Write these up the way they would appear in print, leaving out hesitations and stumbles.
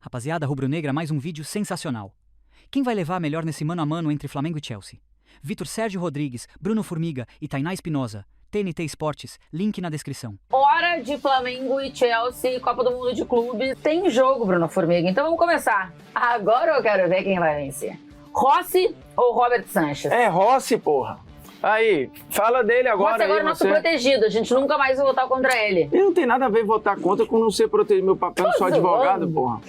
Rapaziada rubro-negra, mais um vídeo sensacional. Quem vai levar a melhor nesse mano a mano entre Flamengo e Chelsea? Vitor Sérgio Rodrigues, Bruno Formiga e Tainá Espinosa. TNT Esportes, link na descrição. Hora de Flamengo e Chelsea, Copa do Mundo de Clube. Tem jogo, Bruno Formiga, então vamos começar. Agora eu quero ver quem vai vencer. Rossi ou Robert Sanches? É Rossi, porra. Aí, fala dele agora. Rossi agora é nosso protegido, a gente nunca mais vai votar contra ele. E não tem nada a ver votar contra com não ser protegido. Meu papel, não sou advogado, porra.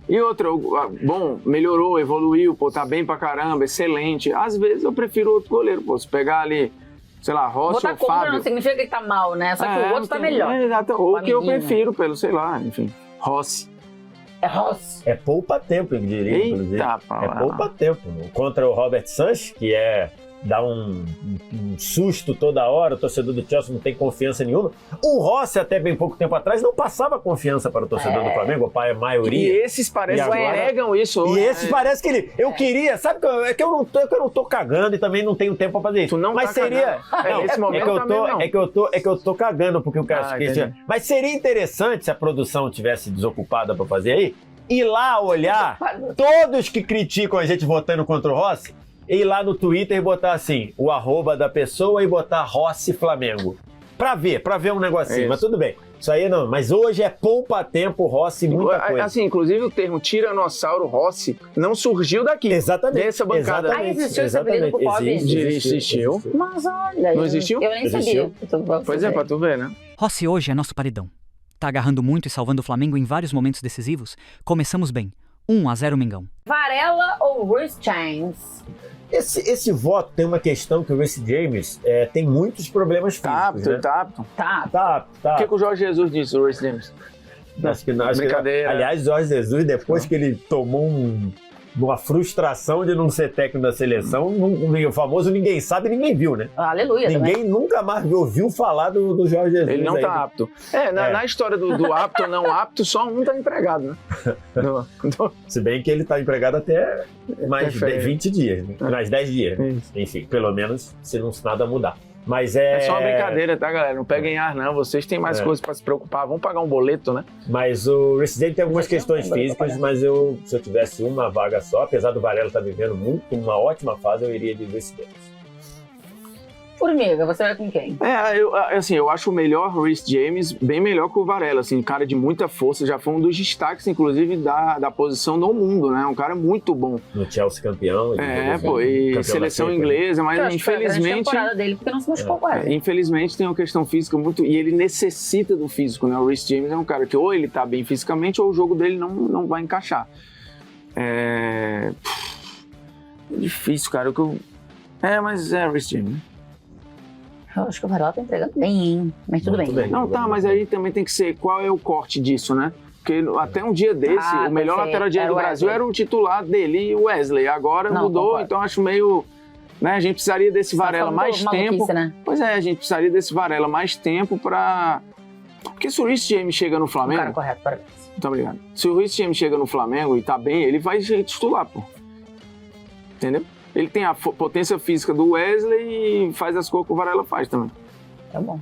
E outra, bom, melhorou, evoluiu, pô, tá bem pra caramba, excelente. Às vezes eu prefiro outro goleiro, pô. Se pegar ali, sei lá, Rossi votar ou contra Fábio. não significa que tá mal, né? Só que o outro tá melhor. Exato, ou que eu prefiro, pelo, sei lá, enfim, Rossi. É Rossi. É poupa-tempo, eu diria, inclusive. Eita, pá. É poupa-tempo. Contra o Robert Sanches, que dá um susto toda hora, o torcedor do Chelsea não tem confiança nenhuma. O Rossi, até bem pouco tempo atrás, não passava confiança para o torcedor do Flamengo, a maioria. E esses parecem que pregam isso hoje. E esses parece que eu queria, sabe, é que eu não tô cagando e também não tenho tempo para fazer isso. Tu não mas tá seria, cagando. Nesse momento é que eu tô cagando porque o cara entendi. Mas seria interessante se a produção tivesse desocupada para fazer aí, ir lá olhar todos que criticam a gente votando contra o Rossi, ir lá no Twitter e botar assim, o arroba da pessoa e botar Rossi Flamengo. Pra ver um negocinho, mas tudo bem. Isso aí não, mas hoje é poupa-tempo Rossi, muita coisa. Assim, inclusive o termo tiranossauro Rossi não surgiu daqui. Exatamente. Dessa bancada. Existiu esse apelido pro Bob? Existiu. Mas olha... Não existiu? Eu nem sabia. Pois é, pra tu ver, né? Rossi hoje é nosso paredão. Tá agarrando muito e salvando o Flamengo em vários momentos decisivos. Começamos bem. 1-0 Mengão. Varela ou Reece James? Esse voto tem uma questão que o Reece James tem muitos problemas físicos, né? Tá apto. Tá. O que o Jorge Jesus disse, o Reece James? Acho que não. Brincadeira. Aliás, Jorge Jesus, depois que ele tomou uma frustração de não ser técnico da seleção, o famoso ninguém sabe, ninguém viu, né? Aleluia. Ninguém também. nunca mais ouviu falar do Jorge Jesus. Ele não aí. tá apto. Na história do apto ou não apto, só um tá empregado, né? Se bem que ele tá empregado até mais 20 dias, né? Mais 10 dias. Né? Enfim, pelo menos se nada mudar. Mas é só uma brincadeira, tá, galera? Não peguem ar, não. Vocês têm mais coisas pra se preocupar. Vamos pagar um boleto, né? Mas o Reece James tem algumas questões físicas, mas se eu tivesse uma vaga só, apesar do Varela estar vivendo uma ótima fase, eu iria de Reece James. Formiga, você vai com quem? Eu acho o melhor Reece James bem melhor que o Varela, assim, cara de muita força, já foi um dos destaques, inclusive, da posição no mundo, né? Um cara muito bom. No Chelsea campeão. E seleção inglesa, mas infelizmente... Foi a temporada dele porque não se machucou quase. Infelizmente tem uma questão física muito... E ele necessita do físico, né? O Reece James é um cara que ou ele tá bem fisicamente ou o jogo dele não vai encaixar. É difícil, cara. Mas é Reece James, né? Eu acho que o Varela tá entregando bem, hein? Mas tudo bem. Não, tá, mas aí também tem que ser qual é o corte disso, né? Porque até um dia desse, o melhor lateral direito do Brasil era o titular dele e o Wesley. Agora mudou, concordo. Então acho meio... Né, a gente precisaria desse Varela mais tempo. Né? Pois é, a gente precisaria desse Varela mais tempo pra... Porque se o Reece James chega no Flamengo... Cara, correto, parabéns. Muito obrigado. Se o Reece James chega no Flamengo e tá bem, ele vai ser titular, pô. Entendeu? Ele tem a potência física do Wesley e faz as coisas que o Varela faz também. Tá bom.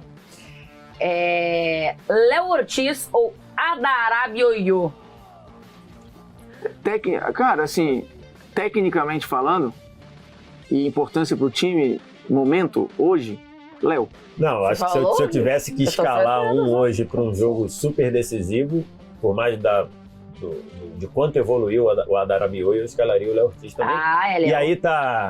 Léo Ortiz ou Adarabioyo? Cara, assim, tecnicamente falando, e importância pro time, momento, hoje, Léo. Não, acho que se eu tivesse que escalar hoje para um jogo super decisivo, por mais de quanto evoluiu o Adarabioyo, eu escalaria o Léo Ortiz também. E aí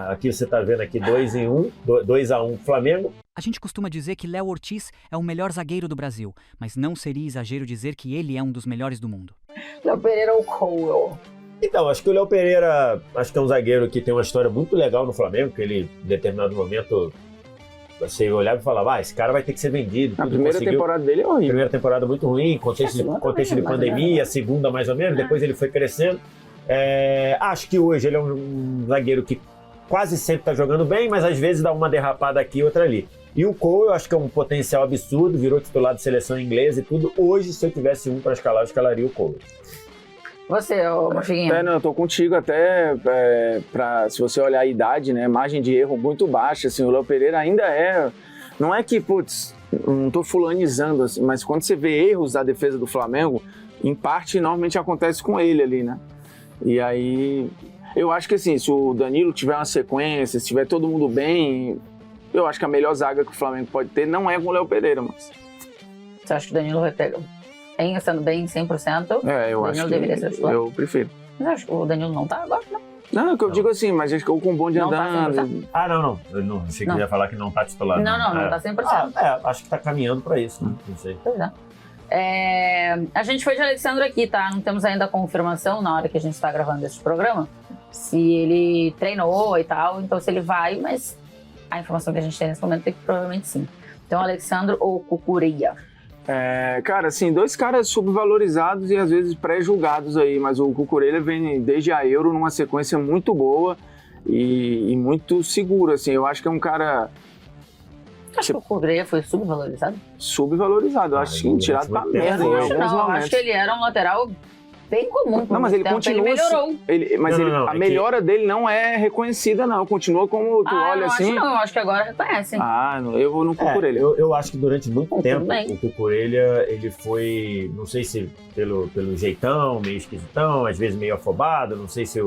aqui você tá vendo aqui 2-1 Flamengo. A gente costuma dizer que Léo Ortiz é o melhor zagueiro do Brasil, mas não seria exagero dizer que ele é um dos melhores do mundo. Léo Pereira ou Cole? Então, acho que o Léo Pereira, é um zagueiro que tem uma história muito legal no Flamengo, que ele, em determinado momento, você olhava e falava, esse cara vai ter que ser vendido. A primeira temporada dele é horrível. Primeira temporada muito ruim, contexto de pandemia, a segunda mais ou menos, depois ele foi crescendo. Acho que hoje ele é um zagueiro que quase sempre está jogando bem, mas às vezes dá uma derrapada aqui e outra ali. E o Cole, eu acho que é um potencial absurdo, virou titular de seleção inglesa e tudo. Hoje, se eu tivesse um para escalar, eu escalaria o Cole. Você, Marfinho? Eu tô contigo até, se você olhar a idade, né, margem de erro muito baixa, assim, o Léo Pereira ainda não é que, não tô fulanizando, assim, mas quando você vê erros da defesa do Flamengo, em parte, normalmente acontece com ele ali, né? E aí, eu acho que assim, se o Danilo tiver uma sequência, se tiver todo mundo bem, eu acho que a melhor zaga que o Flamengo pode ter não é com o Léo Pereira, mas... Você acha que o Danilo vai pegar? Estando bem 100%, eu o acho Danilo deveria ser titular? Eu prefiro. Mas acho que o Danilo não tá agora, né? Não, que eu digo assim, mas acho que eu com o bonde Não tá andando... 100%. Não. Eu não achei que ia falar que não tá titular. Não tá 100%. Acho que tá caminhando pra isso, né? Não sei. Pois é. A gente foi de Alexandre aqui, tá? Não temos ainda a confirmação na hora que a gente tá gravando esse programa, se ele treinou e tal, então se ele vai, mas a informação que a gente tem nesse momento é que provavelmente sim. Então, Alexandre ou Cucurella? Cara, assim, 2 caras subvalorizados e às vezes pré-julgados aí, mas o Cucurella vem desde a Euro numa sequência muito boa e muito seguro, assim. Eu acho que é um cara... Acho que o Cucurella foi subvalorizado? Subvalorizado, eu acho que tirado pra merda em alguns momentos. Não, acho que ele era um lateral bem comum. Não, mas ele continua... Ele melhorou. A melhora dele não é reconhecida, não. Continua como tu olha assim... Eu acho que agora reconhece. Eu vou no Cucurella. Eu acho que durante muito tempo bem. o Cucurella, ele foi, não sei se pelo jeitão, meio esquisitão, às vezes meio afobado, não sei se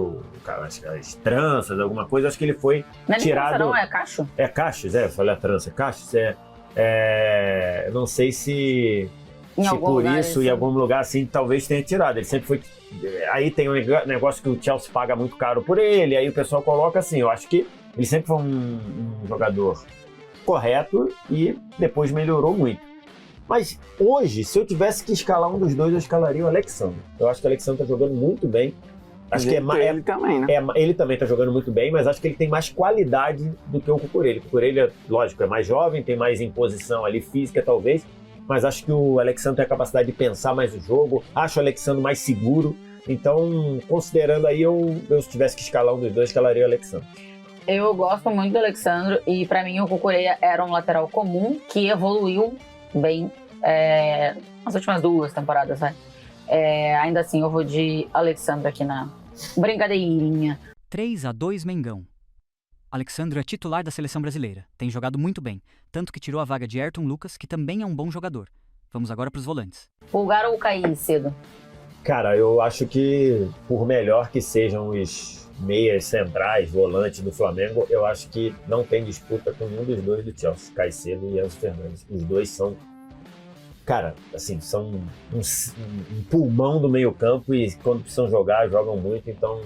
acho que as tranças, alguma coisa, acho que ele foi tirado... Não, é cacho? É cachos, eu falei a trança, cachos, não sei se por isso, em algum lugar assim, talvez tenha tirado. Ele sempre foi... Aí tem um negócio que o Chelsea paga muito caro por ele, aí o pessoal coloca assim, eu acho que ele sempre foi um jogador correto e depois melhorou muito. Mas hoje, se eu tivesse que escalar um dos dois, eu escalaria o Alexandre. Eu acho que o Alexandre tá jogando muito bem. Acho que ele também, né? Ele também tá jogando muito bem, mas acho que ele tem mais qualidade do que o Cucurella. O Cucurella, lógico, é mais jovem, tem mais imposição ali física, talvez, mas acho que o Alexandre tem a capacidade de pensar mais o jogo, acho o Alexandre mais seguro, então, considerando aí, eu se tivesse que escalar um dos dois, escalaria o Alexandre. Eu gosto muito do Alexandre e pra mim o Cucurella era um lateral comum que evoluiu bem nas últimas 2 temporadas, né? Ainda assim, eu vou de Alexandre aqui na brincadeirinha. 3-2 Mengão. Alexandre é titular da seleção brasileira. Tem jogado muito bem, tanto que tirou a vaga de Ayrton Lucas, que também é um bom jogador. Vamos agora pros volantes. Pulgar ou Caicedo? Cara, eu acho que por melhor que sejam os meias centrais, volantes do Flamengo, eu acho que não tem disputa com nenhum dos dois do Chelsea, Caicedo e Enzo Fernandes. Os dois são, cara, assim, são um pulmão do meio campo e quando precisam jogar, jogam muito, então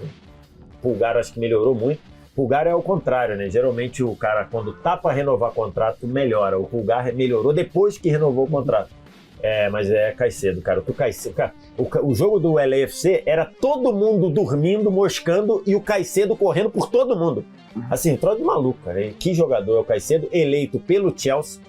Pulgar acho que melhorou muito. Pulgar é o contrário, né? Geralmente o cara, quando tá para renovar contrato, melhora. O Pulgar melhorou depois que renovou o contrato. Mas é Caicedo, cara. O jogo do LAFC era todo mundo dormindo, moscando e o Caicedo correndo por todo mundo. Assim, troço de maluco, cara. Que jogador é o Caicedo? Eleito pelo Chelsea.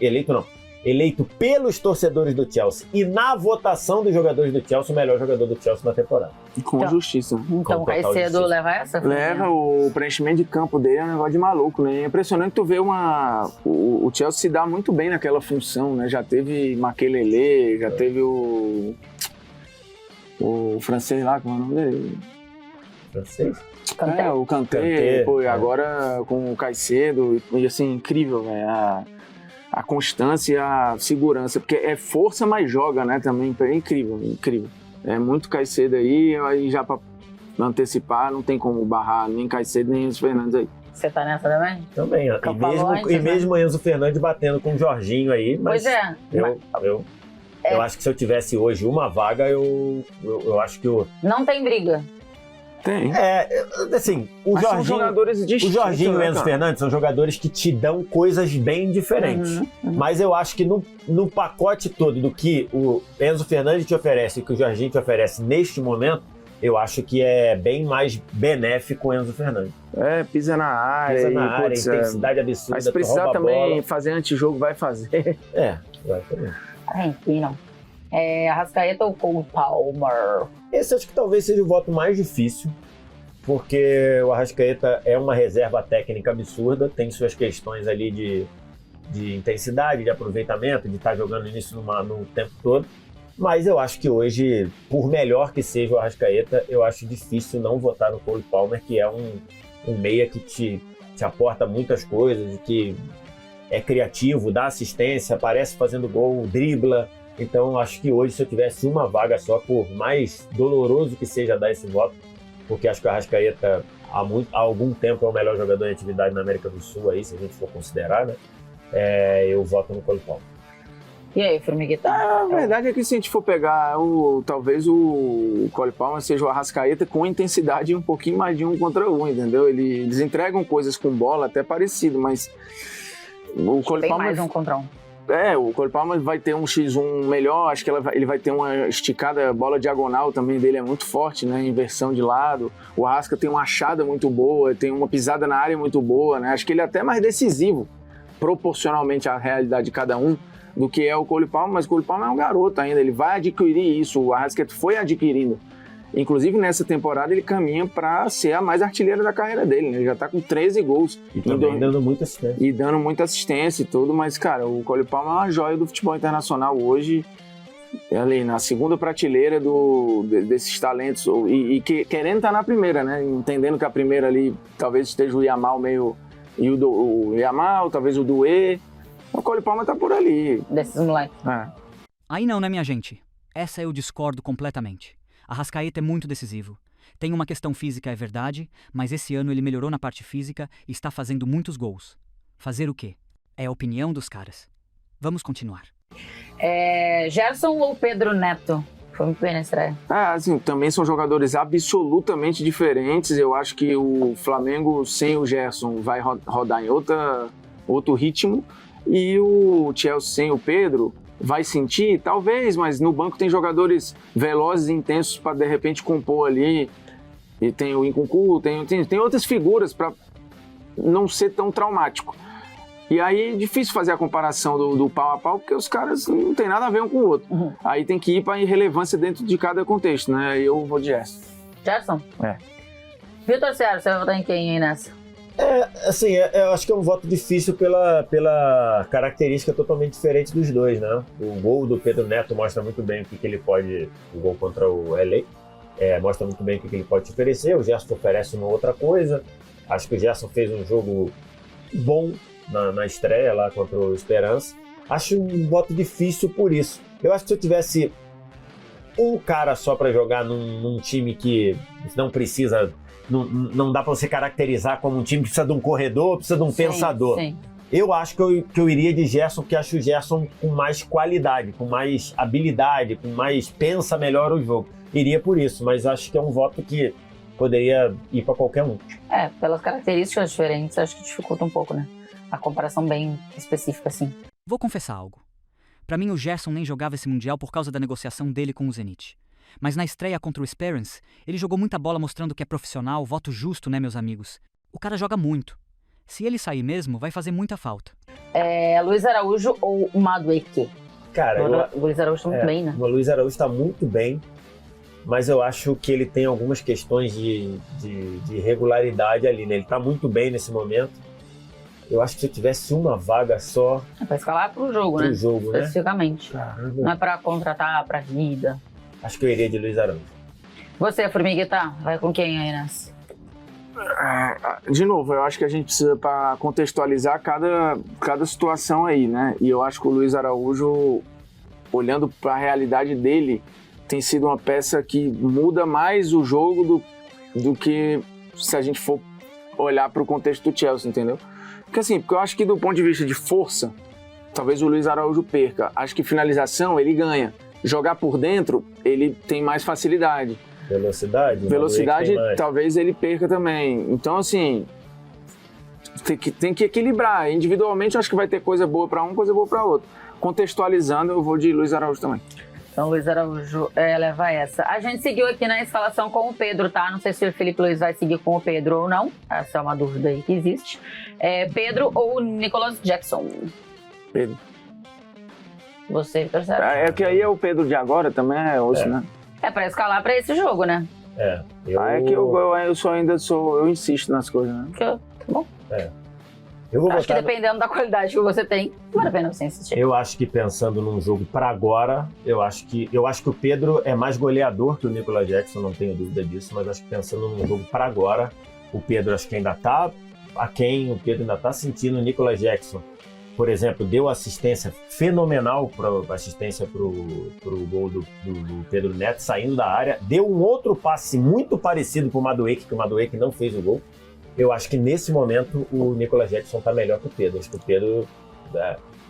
Eleito pelos torcedores do Chelsea e na votação dos jogadores do Chelsea, o melhor jogador do Chelsea na temporada. Com justiça. Então o Caicedo leva essa? Leva, o preenchimento de campo dele é um negócio de maluco, né? É impressionante tu ver o Chelsea se dá muito bem naquela função, né? Já teve Makelele, já teve o francês lá, como é o nome dele? Francês? Kanté. O Kanté, agora com o Caicedo, e assim, incrível, velho. A constância e a segurança, porque é força, mas joga, né, também, é incrível. É muito Caicedo aí já pra antecipar, não tem como barrar nem Caicedo, nem Enzo Fernandes aí. Você tá nessa também? Também, e mesmo Enzo Fernandes batendo com o Jorginho aí, mas eu acho que se eu tivesse hoje uma vaga, eu acho que Não tem briga. Tem. Assim, o Jorginho e o Enzo Fernandes são jogadores que te dão coisas bem diferentes. Mas eu acho que no pacote todo do que o Enzo Fernandes te oferece e que o Jorginho te oferece neste momento, eu acho que é bem mais benéfico o Enzo Fernandes. Pisa na área. Intensidade absurda. Mas se precisar também fazer antijogo, vai fazer. Vai também. Enfim, não. Arrascaeta ou Cole Palmer? Esse acho que talvez seja o voto mais difícil, porque o Arrascaeta é uma reserva técnica absurda, tem suas questões ali de intensidade, de aproveitamento, de estar jogando isso no tempo todo, mas eu acho que hoje, por melhor que seja o Arrascaeta, eu acho difícil não votar no Cole Palmer, que é um meia que te aporta muitas coisas, que é criativo, dá assistência, aparece fazendo gol, dribla, Então, acho que hoje, se eu tivesse uma vaga só, por mais doloroso que seja dar esse voto, porque acho que o Arrascaeta há algum tempo é o melhor jogador em atividade na América do Sul, aí, se a gente for considerar, né? Eu voto no Cole Palmer. E aí, Formiguita? A verdade é que se a gente for pegar, talvez o Cole Palmer seja o Arrascaeta com intensidade um pouquinho mais de 1 contra 1, entendeu? Eles entregam coisas com bola até parecido, mas o Cole Palmer... mais 1 contra 1. O Cole Palmer vai ter um X1 melhor, acho que ele vai ter uma esticada, bola diagonal também dele é muito forte, né? Inversão de lado. O Arrasca tem uma achada muito boa, tem uma pisada na área muito boa, né? Acho que ele é até mais decisivo, proporcionalmente à realidade de cada um, do que é o Cole Palmer, mas o Cole Palmer é um garoto ainda, ele vai adquirir isso, o Arrascaeta foi adquirindo. Inclusive, nessa temporada, ele caminha para ser a mais artilheira da carreira dele, né? Ele já tá com 13 gols. E também dando muita assistência. E dando muita assistência e tudo, mas, cara, o Cole Palmer é uma joia do futebol internacional hoje, ali na segunda prateleira desses talentos, e querendo estar na primeira, né? Entendendo que a primeira ali, talvez esteja o Yamal meio... E o Yamal, talvez o Doué. O Cole Palmer tá por ali. Desses moleques. Aí não, né, minha gente? Essa eu discordo completamente. Arrascaeta é muito decisivo. Tem uma questão física, é verdade, mas esse ano ele melhorou na parte física e está fazendo muitos gols. Fazer o quê? É a opinião dos caras. Vamos continuar. Gerson ou Pedro Neto? Foi muito bem na estreia. Assim, também são jogadores absolutamente diferentes. Eu acho que o Flamengo sem o Gerson vai rodar em outro ritmo. E o Chelsea sem o Pedro vai sentir, talvez, mas no banco tem jogadores velozes e intensos para de repente compor ali. E tem o Nkunku, tem outras figuras para não ser tão traumático. E aí é difícil fazer a comparação do pau a pau, porque os caras não tem nada a ver um com o outro. Uhum. Aí tem que ir para a irrelevância dentro de cada contexto, né? Eu vou de Gerson. Gerson? É. Vitor Sérgio, você vai votar em quem aí nessa? Assim, eu acho que é um voto difícil pela característica totalmente diferente dos dois, né? O gol do Pedro Neto mostra muito bem o que ele pode... O gol contra o LA mostra muito bem o que ele pode te oferecer. O Gerson oferece uma outra coisa. Acho que o Gerson fez um jogo bom na estreia lá contra o Esperança. Acho um voto difícil por isso. Eu acho que se eu tivesse um cara só para jogar num time que não precisa... Não dá para você caracterizar como um time que precisa de um corredor, precisa de um pensador. Sim. Eu acho que eu iria de Gerson, porque acho o Gerson com mais qualidade, com mais habilidade, com mais pensa melhor o jogo. Iria por isso, mas acho que é um voto que poderia ir para qualquer um. Pelas características diferentes, acho que dificulta um pouco, né? A comparação bem específica, assim. Vou confessar algo. Pra mim, o Gerson nem jogava esse Mundial por causa da negociação dele com o Zenit. Mas na estreia contra o Esperance, ele jogou muita bola mostrando que é profissional, voto justo, né, meus amigos? O cara joga muito. Se ele sair mesmo, vai fazer muita falta. Luiz Araújo ou Madueke? Cara, o Luiz Araújo tá muito bem, né? O Luiz Araújo tá muito bem, mas eu acho que ele tem algumas questões de irregularidade ali, né? Ele tá muito bem nesse momento. Eu acho que se eu tivesse uma vaga só... Pra escalar pro jogo, né? Pro jogo, né? Especificamente. Caramba. Não é pra contratar, pra vida. Acho que eu iria de Luiz Araújo. Você, Formiguita, vai com quem aí nessa? De novo, eu acho que a gente precisa para contextualizar cada situação aí, né? E eu acho que o Luiz Araújo, olhando para a realidade dele, tem sido uma peça que muda mais o jogo do que se a gente for olhar para o contexto do Chelsea, entendeu? Porque eu acho que do ponto de vista de força, talvez o Luiz Araújo perca. Acho que finalização ele ganha. Jogar por dentro, ele tem mais facilidade. Velocidade, talvez ele perca também. Então, assim, tem que equilibrar. Individualmente, eu acho que vai ter coisa boa para um, coisa boa para outro. Contextualizando, eu vou de Luiz Araújo também. Então, Luiz Araújo leva essa. A gente seguiu aqui na escalação com o Pedro, tá? Não sei se o Felipe Luiz vai seguir com o Pedro ou não. Essa é uma dúvida aí que existe. Pedro ou Nicolas Jackson? Pedro. Você, percebe? É que aí é o Pedro de agora também, né? É pra escalar pra esse jogo, né? É que eu insisto nas coisas, né? Tá bom. Eu vou acho que dependendo da qualidade que você tem, vale a pena você insistir. Eu acho que pensando num jogo pra agora, eu acho que o Pedro é mais goleador que o Nicolas Jackson, não tenho dúvida disso, mas acho que pensando num jogo pra agora, o Pedro acho que ainda tá aquém, o Pedro ainda tá sentindo o Nicolas Jackson. por exemplo, deu assistência fenomenal assistência pro gol do Pedro Neto saindo da área, deu um outro passe muito parecido pro Madueke, que o Madueke não fez o gol. Eu acho que nesse momento o Nicolas Jackson tá melhor que o Pedro. Acho que o Pedro...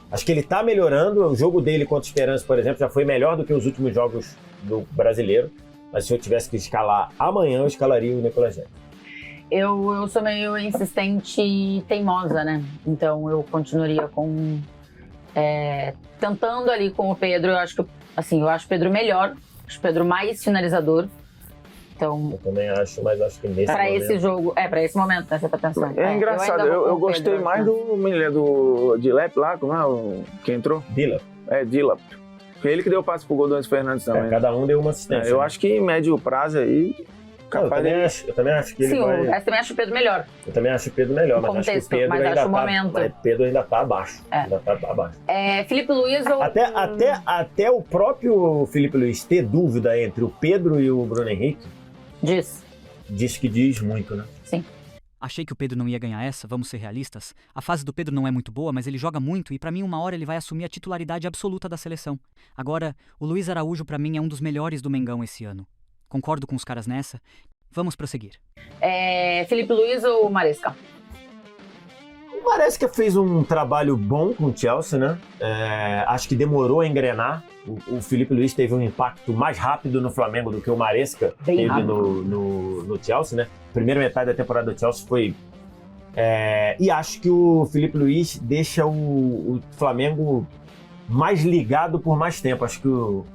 acho que ele tá melhorando. O jogo dele contra o Esperance, por exemplo, já foi melhor do que os últimos jogos do brasileiro. Mas se eu tivesse que escalar amanhã, eu escalaria o Nicolas Jackson. Eu sou meio insistente e teimosa, né? Então eu continuaria com... tentando ali com o Pedro. Eu acho que, assim, eu acho o Pedro melhor. Acho o Pedro mais finalizador. Então, eu também acho, mas acho que nesse pra momento... esse jogo, pra esse momento, né, você tá pensando. É engraçado, eu gostei Pedro, mais do Dilep lá, como é o que entrou? Dilep. Dilep. Foi ele que deu o passe pro gol do Enzo Fernandes também. Cada um deu uma assistência. Eu acho que em médio prazo aí... Eu também acho que ele vai... Sim, eu também acho o Pedro melhor. Eu também acho o Pedro melhor, mas contexto, acho que o Pedro ainda tá abaixo. Ainda tá abaixo. Felipe Luiz ou... Até o próprio Felipe Luiz ter dúvida entre o Pedro e o Bruno Henrique... Diz que diz muito, né? Sim. Achei que o Pedro não ia ganhar essa, vamos ser realistas. A fase do Pedro não é muito boa, mas ele joga muito e pra mim uma hora ele vai assumir a titularidade absoluta da seleção. Agora, o Luiz Araújo pra mim é um dos melhores do Mengão esse ano. Concordo com os caras nessa. Vamos prosseguir. Felipe Luiz ou Maresca? O Maresca fez um trabalho bom com o Chelsea, né? Acho que demorou a engrenar. O Felipe Luiz teve um impacto mais rápido no Flamengo do que o Maresca teve no Chelsea, né? Primeira metade da temporada do Chelsea foi... e acho que o Felipe Luiz deixa o Flamengo mais ligado por mais tempo. Acho que o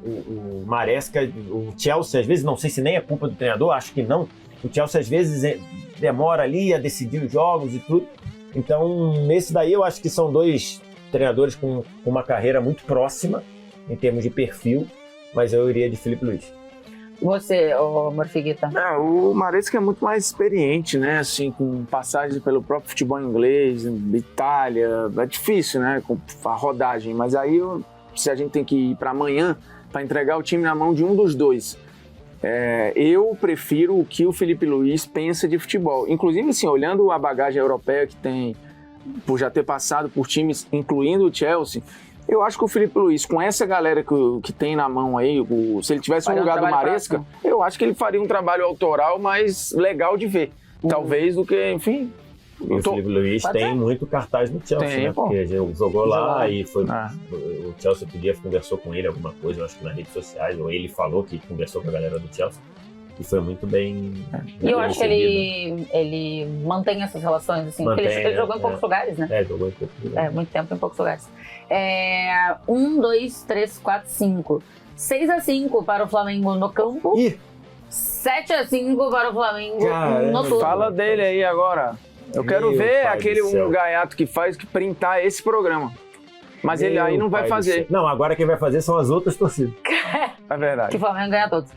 Maresca, o Chelsea, às vezes, não sei se nem é culpa do treinador, acho que não. O Chelsea, às vezes, demora ali a decidir os jogos e tudo. Então, nesse daí, eu acho que são dois treinadores com uma carreira muito próxima, em termos de perfil, mas eu iria de Felipe Luiz. Você, Morfiguita? O Maresca é muito mais experiente, né? Assim, com passagens pelo próprio futebol inglês, Itália. É difícil, né? Com a rodagem. Mas aí, se a gente tem que ir para amanhã, para entregar o time na mão de um dos dois, eu prefiro o que o Felipe Luiz pensa de futebol. Inclusive, assim, olhando a bagagem europeia que tem, por já ter passado por times, incluindo o Chelsea, eu acho que o Felipe Luiz, com essa galera que tem na mão aí, se ele tivesse no lugar do Maresca, eu acho que ele faria um trabalho autoral mais legal de ver. Talvez do que, enfim... O Felipe Luiz tem muito cartaz no Chelsea, né? Porque ele jogou lá e foi... O Chelsea outro dia conversou com ele alguma coisa, eu acho que nas redes sociais, ou ele falou que conversou com a galera do Chelsea. E foi muito bem... E eu acho que ele mantém essas relações, assim, porque ele jogou em poucos lugares, né? Jogou em poucos lugares. Muito tempo em poucos lugares. 1, 2, 3, 4, 5. 6-5 para o Flamengo no campo. 7-5 para o Flamengo no turno. Fala dele aí agora. Eu quero ver aquele gaiato que printar esse programa. Mas ele aí não vai fazer. Não, agora quem vai fazer são as outras torcidas. É verdade. Que o Flamengo ganha todos.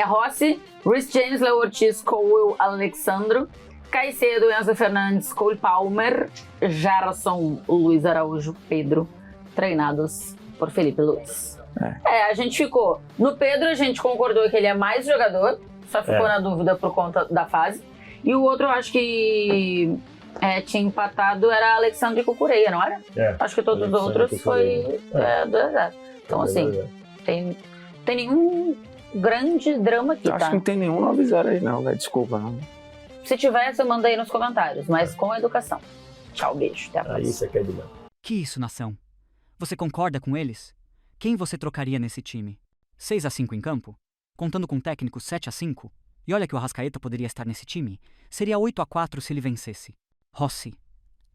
Rossi, Reece James, Léo Ortiz, Cole Alexandro, Caicedo, Enzo Fernandes, Cole Palmer, Gerson, Luiz Araújo, Pedro, treinados por Felipe Luiz. A gente ficou... No Pedro a gente concordou que ele é mais jogador, só ficou na dúvida por conta da fase. E o outro eu acho que tinha empatado era Alexandre e Cucureia, não era? Acho que todos os outros foi 2-0. Então assim, tem nenhum grande drama aqui, acho que não tem nenhum 9-0 aí não, velho. Desculpa, não. Se tivesse, eu mandei nos comentários, mas com educação. Tchau, beijo, até a próxima. Isso aqui é demais. Que isso, nação? Você concorda com eles? Quem você trocaria nesse time? 6-5 em campo? Contando com o técnico 7-5? E olha que o Arrascaeta poderia estar nesse time. Seria 8-4 se ele vencesse. Rossi,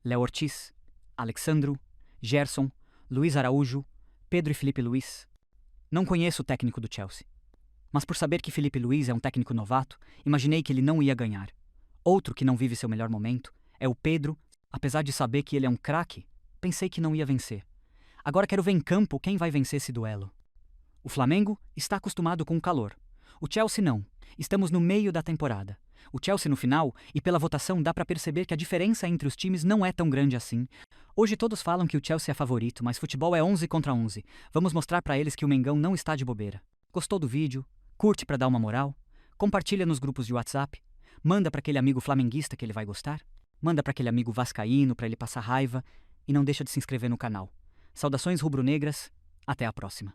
Léo Ortiz, Alexandro, Gerson, Luiz Araújo, Pedro e Felipe Luiz. Não conheço o técnico do Chelsea. Mas por saber que Felipe Luiz é um técnico novato, imaginei que ele não ia ganhar. Outro que não vive seu melhor momento é o Pedro. Apesar de saber que ele é um craque, pensei que não ia vencer. Agora quero ver em campo quem vai vencer esse duelo. O Flamengo está acostumado com o calor. O Chelsea não. Estamos no meio da temporada. O Chelsea no final, e pela votação dá para perceber que a diferença entre os times não é tão grande assim. Hoje todos falam que o Chelsea é favorito, mas futebol é 11 contra 11. Vamos mostrar para eles que o Mengão não está de bobeira. Gostou do vídeo? Curte para dar uma moral? Compartilha nos grupos de WhatsApp? Manda para aquele amigo flamenguista que ele vai gostar? Manda para aquele amigo vascaíno para ele passar raiva? e não deixa de se inscrever no canal. Saudações rubro-negras, até a próxima.